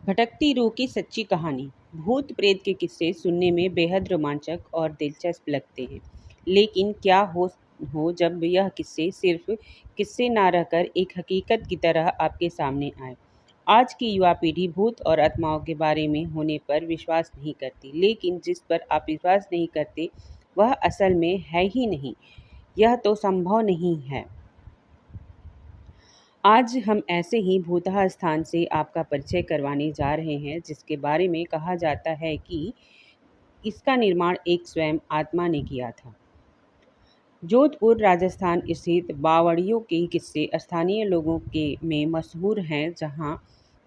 भटकती रूह की सच्ची कहानी। भूत प्रेत के किस्से सुनने में बेहद रोमांचक और दिलचस्प लगते हैं, लेकिन क्या हो जब यह किस्से सिर्फ किस्से ना रहकर एक हकीकत की तरह आपके सामने आए। आज की युवा पीढ़ी भूत और आत्माओं के बारे में होने पर विश्वास नहीं करती, लेकिन जिस पर आप विश्वास नहीं करते वह असल में है ही नहीं। यह तो संभव नहीं है। आज हम ऐसे ही भूतहा स्थान से आपका परिचय करवाने जा रहे हैं, जिसके बारे में कहा जाता है कि इसका निर्माण एक स्वयं आत्मा ने किया था। जोधपुर राजस्थान स्थित बावड़ियों के किस्से स्थानीय लोगों के में मशहूर हैं, जहां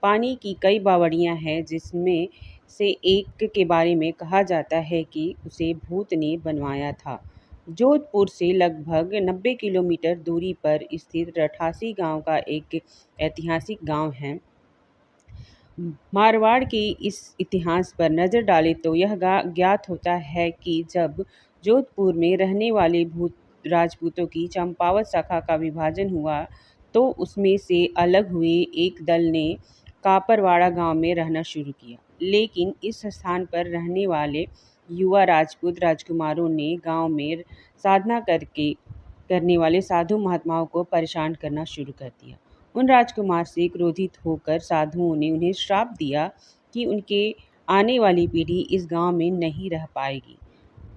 पानी की कई बावड़ियां हैं, जिसमें से एक के बारे में कहा जाता है कि उसे भूत ने बनवाया था। जोधपुर से लगभग 90 किलोमीटर दूरी पर स्थित रठासी गांव का एक ऐतिहासिक गांव है। मारवाड़ के इस इतिहास पर नज़र डालें तो यह ज्ञात होता है कि जब जोधपुर में रहने वाले भूत राजपूतों की चंपावत शाखा का विभाजन हुआ, तो उसमें से अलग हुए एक दल ने कापरवाड़ा गांव में रहना शुरू किया। लेकिन इस स्थान पर रहने वाले युवा राजपूत राजकुमारों ने गांव में साधना करने वाले साधु महात्माओं को परेशान करना शुरू कर दिया। उन राजकुमार से क्रोधित होकर साधुओं ने उन्हें श्राप दिया कि उनके आने वाली पीढ़ी इस गांव में नहीं रह पाएगी।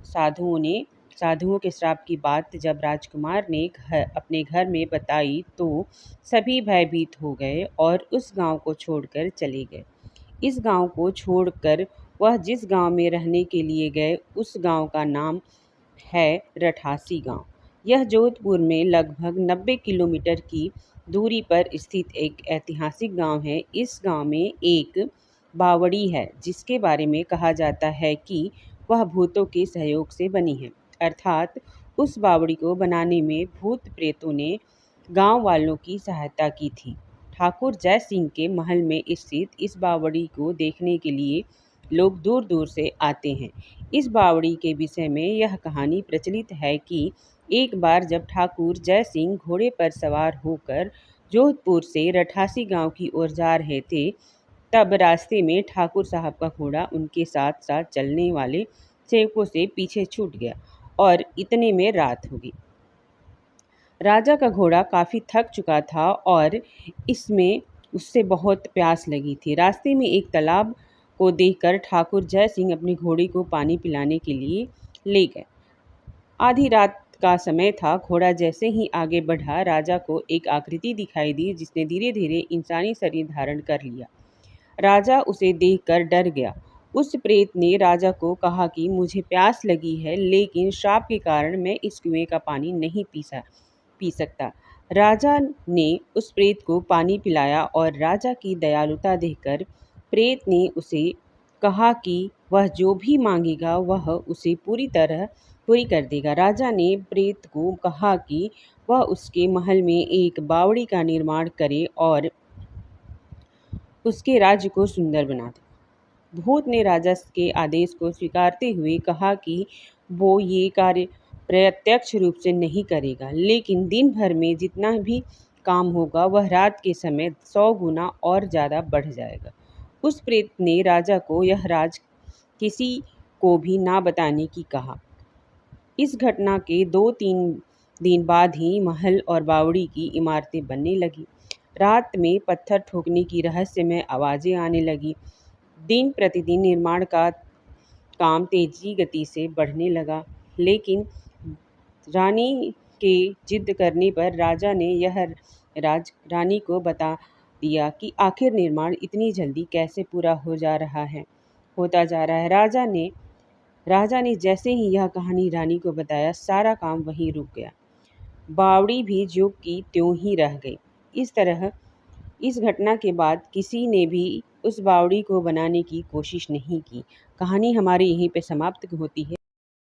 साधुओं के श्राप की बात जब राजकुमार ने अपने घर में बताई, तो सभी भयभीत हो गए और उस गांव को छोड़कर चले गए। इस गांव को छोड़कर वह जिस गांव में रहने के लिए गए, उस गांव का नाम है रठासी गांव। यह जोधपुर में लगभग 90 किलोमीटर की दूरी पर स्थित एक ऐतिहासिक गांव है। इस गांव में एक बावड़ी है, जिसके बारे में कहा जाता है कि वह भूतों के सहयोग से बनी है। अर्थात उस बावड़ी को बनाने में भूत प्रेतों ने गांव वालों की सहायता की थी। ठाकुर जय सिंह के महल में स्थित इस बावड़ी को देखने के लिए लोग दूर दूर से आते हैं। इस बावड़ी के विषय में यह कहानी प्रचलित है कि एक बार जब ठाकुर जय सिंह घोड़े पर सवार होकर जोधपुर से रठासी गांव की ओर जा रहे थे, तब रास्ते में ठाकुर साहब का घोड़ा उनके साथ साथ चलने वाले सेवकों से पीछे छूट गया और इतने में रात हो गई। राजा का घोड़ा काफ़ी थक चुका था और इसमें उससे बहुत प्यास लगी थी। रास्ते में एक तालाब को देखकर ठाकुर जय सिंह अपने घोड़े को पानी पिलाने के लिए ले गए। आधी रात का समय था। घोड़ा जैसे ही आगे बढ़ा, राजा को एक आकृति दिखाई दी, जिसने धीरे धीरे इंसानी शरीर धारण कर लिया। राजा उसे देखकर डर गया। उस प्रेत ने राजा को कहा कि मुझे प्यास लगी है, लेकिन श्राप के कारण मैं इस कुएं का पानी नहीं पी सकता। राजा ने उस प्रेत को पानी पिलाया और राजा की दयालुता देखकर प्रेत ने उसे कहा कि वह जो भी मांगेगा वह उसे पूरी कर देगा। राजा ने प्रेत को कहा कि वह उसके महल में एक बावड़ी का निर्माण करे और उसके राज्य को सुंदर बना दे। भूत ने राजा के आदेश को स्वीकारते हुए कहा कि वो ये कार्य प्रत्यक्ष रूप से नहीं करेगा, लेकिन दिन भर में जितना भी काम होगा वह रात के समय 100 गुना और ज़्यादा बढ़ जाएगा। उस प्रेत ने राजा को यह राज किसी को भी ना बताने की कहा। इस घटना के 2-3 दिन बाद ही महल और बावड़ी की इमारतें बनने लगी। रात में पत्थर ठोकने की रहस्यमय आवाज़ें आने लगी। दिन प्रतिदिन निर्माण का काम तेजी गति से बढ़ने लगा, लेकिन रानी के जिद करने पर राजा ने यह राज रानी को बता दिया कि आखिर निर्माण इतनी जल्दी कैसे पूरा होता जा रहा है। राजा ने जैसे ही यह कहानी रानी को बताया, सारा काम वहीं रुक गया। बावड़ी भी ज्यों की त्यों ही रह गई। इस घटना के बाद किसी ने भी उस बावड़ी को बनाने की कोशिश नहीं की। कहानी हमारी यहीं पे समाप्त होती है।